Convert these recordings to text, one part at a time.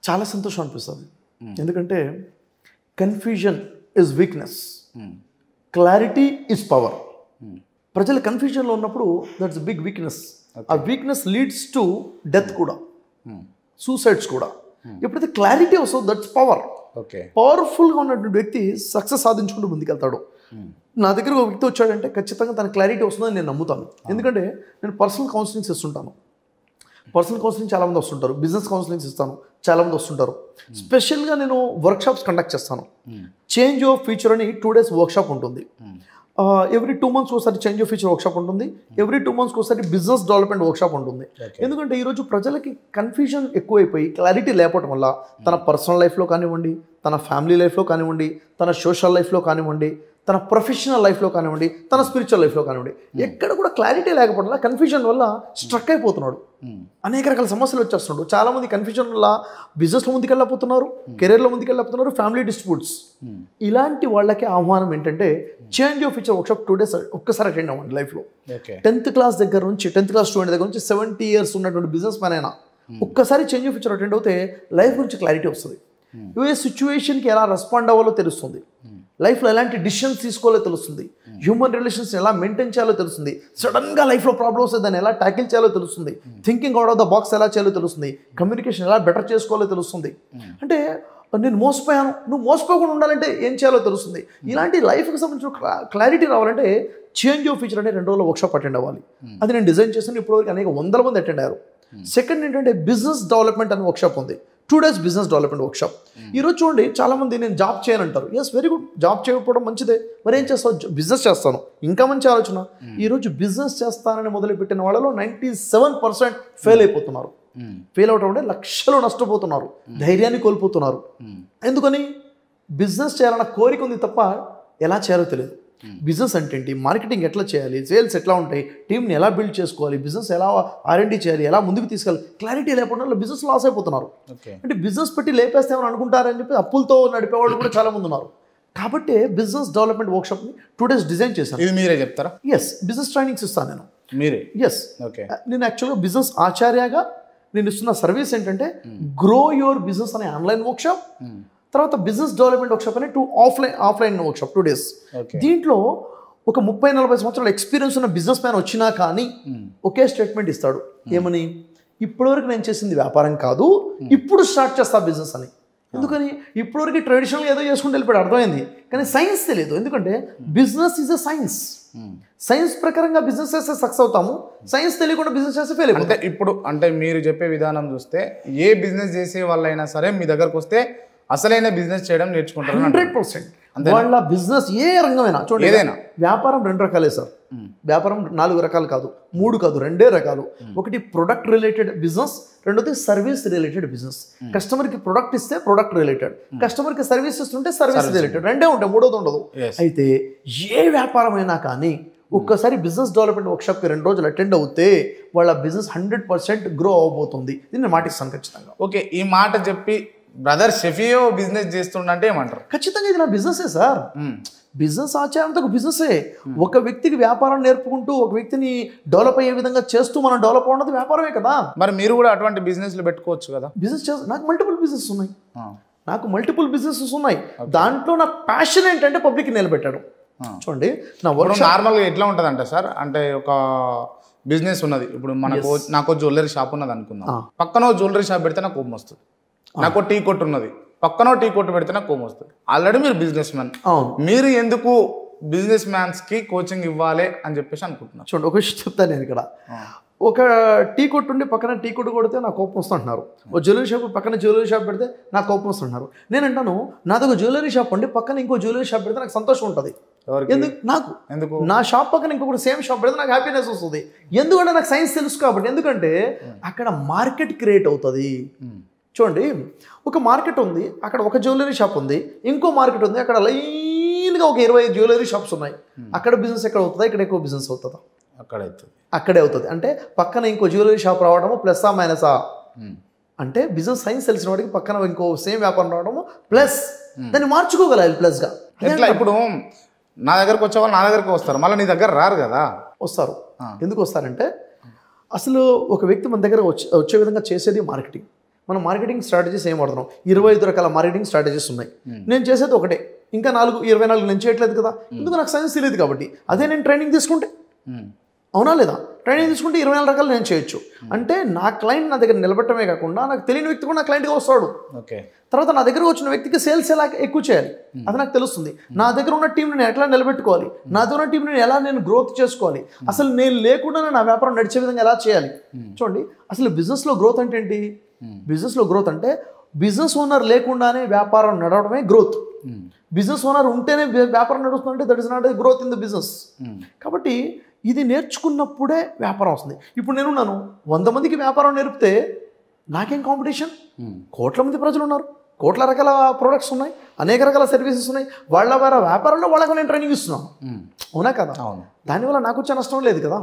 చాలా సంతోషం అనిపిస్తుంది. ఎందుకంటే confusion is weakness, clarity is power. ప్రజలు కన్ఫ్యూజన్లో ఉన్నప్పుడు దట్స్ బిగ్ వీక్నెస్. ఆ వీక్నెస్ లీడ్స్ టు డెత్ కూడా, సూసైడ్స్ కూడా. ఎప్పుడైతే క్లారిటీ వస్తుందో దట్స్ పవర్. పవర్ఫుల్గా ఉన్నటువంటి వ్యక్తి సక్సెస్ సాధించుకుంటూ ముందుకెళ్తాడు. నా దగ్గర ఒక వ్యక్తి వచ్చాడంటే ఖచ్చితంగా తన క్లారిటీ వస్తుందని నేను నమ్ముతాను. ఎందుకంటే నేను పర్సనల్ కౌన్సిలింగ్స్ ఇస్తుంటాను. పర్సనల్ కౌన్సిలింగ్ చాలామంది వస్తుంటారు, బిజినెస్ కౌన్సిలింగ్స్ ఇస్తాను, చాలామంది వస్తుంటారు. స్పెషల్గా నేను వర్క్షాప్స్ కండక్ట్ చేస్తాను. చేంజ్ ఆఫ్ ఫ్యూచర్ అని 2 days వర్క్షాప్ ఉంటుంది. ఎవ్రీ 2 months ఒకసారి చేంజ్ ఆఫ్ ఫ్యూచర్ వర్క్షాప్ ఉంటుంది. ఎవ్రీ 2 months ఒకసారి బిజినెస్ డెవలప్మెంట్ వర్క్షాప్ ఉంటుంది. ఎందుకంటే ఈరోజు ప్రజలకి కన్ఫ్యూజన్ ఎక్కువైపోయి క్లారిటీ లేకపోవడం వల్ల తన పర్సనల్ లైఫ్లో కానివ్వండి, తన ఫ్యామిలీ లైఫ్లో కానివ్వండి, తన సోషల్ లైఫ్లో కానివ్వండి, తన ప్రొఫెషనల్ లైఫ్లో కానివ్వండి, తన స్పిరిచువల్ లైఫ్లో కానివ్వండి, ఎక్కడ కూడా క్లారిటీ లేకపోవడం వల్ల కన్ఫ్యూజన్ వల్ల స్ట్రక్ అయిపోతున్నాడు. అనేక రకాల సమస్యలు వచ్చేస్తున్నాడు. చాలామంది కన్ఫ్యూజన్ వల్ల బిజినెస్లో ముందుకెళ్ళకపోతున్నారు, కెరీర్లో ముందుకెళ్ళకపోతున్నారు, ఫ్యామిలీ డిస్ప్యూట్స్. ఇలాంటి వాళ్ళకి ఆహ్వానం ఏంటంటే change of future workshop 2 days ఒక్కసారి అటెండ్ అవ్వండి లైఫ్లో. 10th class దగ్గర నుంచి 10th class స్టూడెంట్ దగ్గర నుంచి 70 years ఉన్నటువంటి బిజినెస్ మ్యాన్ అయినా ఒక్కసారి చేంజ్ ఆఫ్ ఫ్యూచర్ అటెండ్ అవుతే లైఫ్ గురించి క్లారిటీ వస్తుంది. ఏ సిచ్యువేషన్కి ఎలా రెస్పాండ్ అవ్వాలో తెలుస్తుంది, లైఫ్లో ఎలాంటి డిసిషన్స్ తీసుకోవాలో తెలుస్తుంది, హ్యూమన్ రిలేషన్స్ ఎలా మెయింటైన్ చేయాలో తెలుస్తుంది, సడన్గా లైఫ్లో ప్రాబ్లమ్స్ వస్తే దాన్ని ఎలా ట్యాకిల్ చేయాలో తెలుస్తుంది, thinking out of the box ఎలా చేయాలో తెలుస్తుంది, కమ్యూనికేషన్ ఎలా బెటర్ చేసుకోవాలో తెలుస్తుంది. అంటే నేను మోసపోయాను, నువ్వు మోసపోకుండా ఉండాలంటే ఏం చేయాలో తెలుస్తుంది. ఇలాంటి లైఫ్కి సంబంధించిన క్లారిటీ రావాలంటే చేంజ్ ఆఫ్ ఫ్యూచర్ అంటే 2 రోజుల వర్క్షాప్ అటెండ్ అవ్వాలి. అది నేను డిజైన్ చేశాను. ఇప్పటివరకు అనేక 100 మంది అటెండ్ అయ్యారు. సెకండ్ ఏంటంటే బిజినెస్ డెవలప్మెంట్ అనే వర్క్షాప్ ఉంది. 2 days బిజినెస్ డెవలప్మెంట్ వర్క్షాప్. ఈరోజు చూడండి, చాలామంది నేను జాబ్ చేయనంటారు. ఎస్, వెరీ గుడ్, జాబ్ చేయకపోవడం మంచిదే. మరి ఏం చేస్తావు? బిజినెస్ చేస్తాను, ఇంకా మంచి ఆలోచన. ఈరోజు బిజినెస్ చేస్తానని మొదలుపెట్టిన వాళ్ళలో 97% ఫెయిల్ అయిపోతున్నారు. ఫెయిల్ అవడం అంటే లక్షలు నష్టపోతున్నారు, ధైర్యాన్ని కోల్పోతున్నారు. ఎందుకని? బిజినెస్ చేయాలన్న కోరిక ఉంది తప్ప ఎలా చేయాలో తెలియదు. బిజినెస్ అంటే ఏంటి, మార్కెటింగ్ ఎట్లా చేయాలి, సేల్స్ ఎట్లా ఉంటాయి, టీంని ఎలా బిల్డ్ చేసుకోవాలి, బిజినెస్ ఎలా R&D చేయాలి, ఎలా ముందుకు తీసుకెళ్ళాలి, క్లారిటీ లేకపోవడం వల్ల బిజినెస్ లాస్ అయిపోతున్నారు. అంటే బిజినెస్ పెట్టి లేపేస్తామని అనుకుంటారని చెప్పి అప్పులతో నడిపేవాళ్ళు కూడా చాలా మంది ఉన్నారు. కాబట్టి బిజినెస్ డెవలప్మెంట్ వర్క్షాప్ని 2 days డిజైన్ చేశాను. ఇది మీరే చెప్తారా? ఎస్, బిజినెస్ ట్రైనింగ్స్ ఇస్తాను నేను. మీరే? ఎస్. నేను యాక్చువల్గా బిజినెస్ ఆచార్యగా నేను ఇస్తున్న సర్వీస్ ఏంటంటే గ్రో యువర్ బిజినెస్ అనే ఆన్లైన్ వర్క్షాప్, తర్వాత బిజినెస్ డెవలప్మెంట్ వర్క్షాప్ అనే 2 ఆఫ్లైన్ వర్క్షాప్ 2 days. దీంట్లో ఒక 30-40 సంవత్సరాల ఎక్స్పీరియన్స్ ఉన్న బిజినెస్ మ్యాన్ వచ్చినా కానీ ఒకే స్టేట్మెంట్ ఇస్తాడు. ఏమని? ఇప్పటివరకు నేను చేసింది వ్యాపారం కాదు, ఇప్పుడు స్టార్ట్ చేస్తా బిజినెస్ అని. ఎందుకని? ఇప్పటివరకు ట్రెడిషనల్గా ఏదో చేసుకుంటూ వెళ్ళిపోయాడు, అర్థమైంది. కానీ సైన్స్ తెలియదు. ఎందుకంటే business is a science. Science ప్రకారంగా బిజినెస్ చేస్తే సక్సెస్ అవుతాము, సైన్స్ తెలియకుండా బిజినెస్ చేస్తే ఫెయిల్ అవుతాం. అంటే ఇప్పుడు మీరు చెప్పే విధానం చూస్తే ఏ బిజినెస్ చేసే వాళ్ళైనా సరే మీ దగ్గరకు వస్తే అసలైన బిజినెస్ చేయడం నేర్చుకుంటారు. 100%. వాళ్ళ బిజినెస్ ఏ రంగమైనా చూడండి, ఏదైనా వ్యాపారం 2 రకాలే సార్. వ్యాపారం 4 రకాలు కాదు, 3 కాదు, 2 రకాలు. ఒకటి ప్రొడక్ట్ రిలేటెడ్ బిజినెస్, రెండోది సర్వీస్ రిలేటెడ్ బిజినెస్. కస్టమర్కి ప్రొడక్ట్ ఇస్తే ప్రొడక్ట్ రిలేటెడ్, కస్టమర్కి సర్వీస్ ఇస్తుంటే సర్వీస్ రిలేటెడ్, 2 ఉంటాయి, 3వది ఉండదు. అయితే ఏ వ్యాపారమైనా కానీ ఒక్కసారి బిజినెస్ డెవలప్మెంట్ వర్క్షాప్కి 2 రోజులు అటెండ్ అవుతే వాళ్ళ బిజినెస్ 100% గ్రో అవబోతుంది. ఇది నేను మాట ఇస్తాను ఖచ్చితంగా. ఓకే, ఈ మాట చెప్పి బ్రదర్ షెఫియో బిజినెస్ చేస్తుండే ఏమంటారు? ఖచ్చితంగా ఇది నా బిజినెసే సార్. బిజినెస్ ఆచారంతో ఒక బిజినెసే. ఒక వ్యక్తికి వ్యాపారం నేర్పుకుంటూ ఒక వ్యక్తిని డెవలప్ అయ్యే విధంగా చేస్తూ మనం డెవలప్ అవ్వడం వ్యాపారమే కదా. మరి మీరు కూడా అటువంటి బిజినెస్లు పెట్టుకోవచ్చు కదా. బిజినెస్ నాకు మల్టిపుల్ బిజినెస్ ఉన్నాయి, దాంట్లో నా ప్యాషన్ ఏంటంటే పబ్లిక్ నిలబెట్టాడు. చూడండి, నా వర్క్ నార్మల్గా ఎట్లా ఉంటుంది అంటే సార్, అంటే ఒక బిజినెస్ ఉన్నది, ఇప్పుడు నాకు జ్యువెలరీ షాప్ ఉన్నది అనుకుందాం. పక్కన జ్యువెలరీ షాప్ పెడితే నాకు కోపం వస్తుంది. నాకు టీ కొట్టు ఉన్నది, పక్కన టీ కొట్టు పెడితే నాకు కోపం వస్తుంది. ఆల్రెడీ మీరు బిజినెస్ మ్యాన్, మీరు ఎందుకు బిజినెస్ మ్యాన్స్కి కోచింగ్ ఇవ్వాలి అని చెప్పేసి అనుకుంటున్నాను. చూడండి, ఒక విషయం చెప్తాను నేను ఇక్కడ. ఒక టీ కొట్టు ఉండి పక్కన టీ కొట్టు కొడితే నాకు కోపం వస్తుంటున్నారు. ఒక జ్యువెలరీ షాప్ పక్కన జ్యువెలరీ షాప్ పెడితే నాకు కోపం వస్తుంటున్నారు. నేను అంటాను, నాదొక జ్యువెలరీ షాప్ ఉండి పక్కన ఇంకో జ్యువెలరీ షాప్ పెడితే నాకు సంతోషం ఉంటుంది. ఎందుకు నా షాప్ పక్కన ఇంకొకటి సేమ్ షాప్ పెడితే నాకు హ్యాపీనెస్ వస్తుంది. ఎందుకంటే నాకు సైన్స్ తెలుసు కాబట్టి. ఎందుకంటే అక్కడ మార్కెట్ క్రియేట్ అవుతుంది. చూడండి, ఒక మార్కెట్ ఉంది, అక్కడ ఒక జ్యువెలరీ షాప్ ఉంది, ఇంకో మార్కెట్ ఉంది, అక్కడ లైన్గా ఒక 20 జ్యువెలరీ షాప్స్ ఉన్నాయి. అక్కడ బిజినెస్ ఎక్కడ అవుతుందా? ఇక్కడ ఎక్కువ బిజినెస్ అవుతుందా? అక్కడే అవుతుంది. అంటే పక్కన ఇంకో జ్యువెలరీ షాప్ రావడము ప్లస్సా మైనసా? అంటే బిజినెస్ సైన్స్ తెలిసిన వాడికి పక్కన ఇంకో సేమ్ వ్యాపారం రావడము ప్లస్, దాన్ని మార్చుకోగలగాలి ప్లస్గా. ఎట్లా? ఇప్పుడు నా దగ్గరకు వచ్చే వాళ్ళు నా దగ్గరకు వస్తారు, మళ్ళీ నీ దగ్గర రారు కదా. వస్తారు. ఎందుకు వస్తారంటే అసలు ఒక వ్యక్తి మన దగ్గర వచ్చే విధంగా చేసేది మార్కెటింగ్. మనం మార్కెటింగ్ స్ట్రాటజీస్ ఏం వాడుతున్నాం? 25 రకాల మార్కెటింగ్ స్ట్రాటజీస్ ఉన్నాయి. నేను చేసేది ఒకటే, ఇంకా 24 నేను చేయట్లేదు కదా, ఎందుకు నాకు సైన్స్ తెలియదు కాబట్టి. అదే నేను ట్రైనింగ్ తీసుకుంటే, అవునా లేదా? ట్రైనింగ్ తీసుకుంటే 24 రకాలు నేను చేయొచ్చు. అంటే నా క్లయింట్ నా దగ్గర నిలబెట్టమే కాకుండా నాకు తెలియని వ్యక్తి కూడా నా క్లయింట్గా వస్తాడు. తర్వాత నా దగ్గర వచ్చిన వ్యక్తికి సేల్స్ ఎలా ఎక్కువ చేయాలి అది నాకు తెలుస్తుంది. నా దగ్గర ఉన్న టీంని నేను ఎట్లా నిలబెట్టుకోవాలి, నా దగ్గర ఉన్న టీంని ఎలా నేను గ్రోత్ చేసుకోవాలి, అసలు నేను లేకుండా నా వ్యాపారం నడిచే విధంగా ఎలా చేయాలి. చూడండి, అసలు బిజినెస్లో గ్రోత్ అంటే ఏంటి? బిజినెస్లో గ్రోత్ అంటే బిజినెస్ ఓనర్ లేకుండానే వ్యాపారం నడవడమే గ్రోత్. బిజినెస్ ఓనర్ ఉంటేనే వ్యాపారం నడుస్తుందంటే that is not a growth in the business. కాబట్టి ఇది నేర్చుకున్నప్పుడే వ్యాపారం వస్తుంది. ఇప్పుడు నేనున్నాను, 100 మందికి వ్యాపారం నేర్పితే నాకేం కాంపిటీషన్? కోట్ల మంది ప్రజలు ఉన్నారు, కోట్ల రకాల ప్రోడక్ట్స్ ఉన్నాయి, అనేక రకాల సర్వీసెస్ ఉన్నాయి. వాళ్ళ వ్యాపారంలో వాళ్ళకు నేను ట్రైనింగ్ ఇస్తున్నాను, అవునా కదా? దానివల్ల నాకు వచ్చే నష్టం లేదు కదా.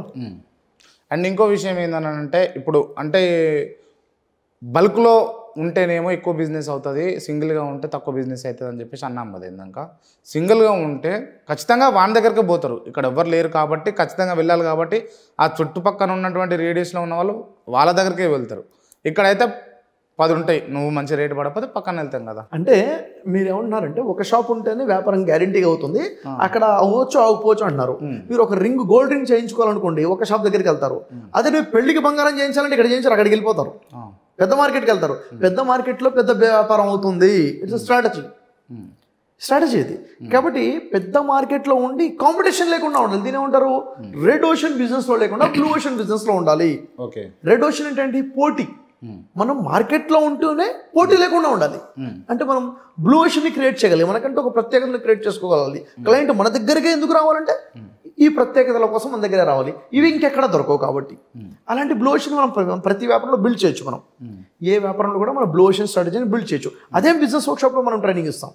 అండ్ ఇంకో విషయం ఏంటంటే, ఇప్పుడు అంటే బల్క్లో ఉంటేనేమో ఎక్కువ బిజినెస్ అవుతుంది, సింగిల్గా ఉంటే తక్కువ బిజినెస్ అవుతుంది అని చెప్పేసి అన్నాం కదా. ఇందాక సింగిల్గా ఉంటే ఖచ్చితంగా వాని దగ్గరికి పోతారు, ఇక్కడ ఎవరు లేరు కాబట్టి ఖచ్చితంగా వెళ్ళాలి కాబట్టి ఆ చుట్టుపక్కల ఉన్నటువంటి రేడియస్లో ఉన్న వాళ్ళు వాళ్ళ దగ్గరికే వెళ్తారు. ఇక్కడైతే 10 ఉంటాయి, నువ్వు మంచి రేటు పడకపోతే పక్కన వెళ్తాం కదా. అంటే మీరు ఏమంటున్నారంటే ఒక షాప్ ఉంటేనే వ్యాపారం గ్యారంటీగా అవుతుంది, అక్కడ అవ్వచ్చు అవ్వకపోవచ్చు అంటున్నారు. మీరు ఒక గోల్డ్ రింగ్ చేయించుకోవాలనుకోండి, ఒక షాప్ దగ్గరికి వెళ్తారు. అదే మీరు పెళ్లికి బంగారం చేయించాలంటే ఇక్కడ చేయించారు, అక్కడికి వెళ్ళిపోతారు, పెద్ద మార్కెట్కి వెళ్తారు. పెద్ద మార్కెట్లో పెద్ద వ్యాపారం అవుతుంది. ఇట్స్ స్ట్రాటజీ ఇది. కాబట్టి పెద్ద మార్కెట్లో ఉండి కాంపిటీషన్ లేకుండా ఉండాలి. దీని ఏమంటారు? రెడ్ ఓషన్ బిజినెస్లో లేకుండా బ్లూ ఓషన్ బిజినెస్లో ఉండాలి. రెడ్ ఓషన్ ఏంటంటే పోటీ. మనం మార్కెట్లో ఉంటూనే పోటీ లేకుండా ఉండాలి. అంటే మనం బ్లూ ఓషన్ని క్రియేట్ చేయగలి, మనకంటే ఒక ప్రత్యేకతను క్రియేట్ చేసుకోగలి. క్లయింట్ మన దగ్గరికే ఎందుకు రావాలంటే ఈ ప్రత్యేకతల కోసం మన దగ్గర రావాలి, ఇవి ఇంకెక్కడ దొరకవు కాబట్టి. అలాంటి బ్లూ ఓషన్ మనం ప్రతి వ్యాపారంలో బిల్డ్ చేయొచ్చు. మనం ఏ వ్యాపారంలో కూడా మనం బ్లూ ఓషన్ స్ట్రాటజీని బిల్డ్ చేయొచ్చు. అదే బిజినెస్ వర్క్షాప్లో మనం ట్రైనింగ్ ఇస్తాం.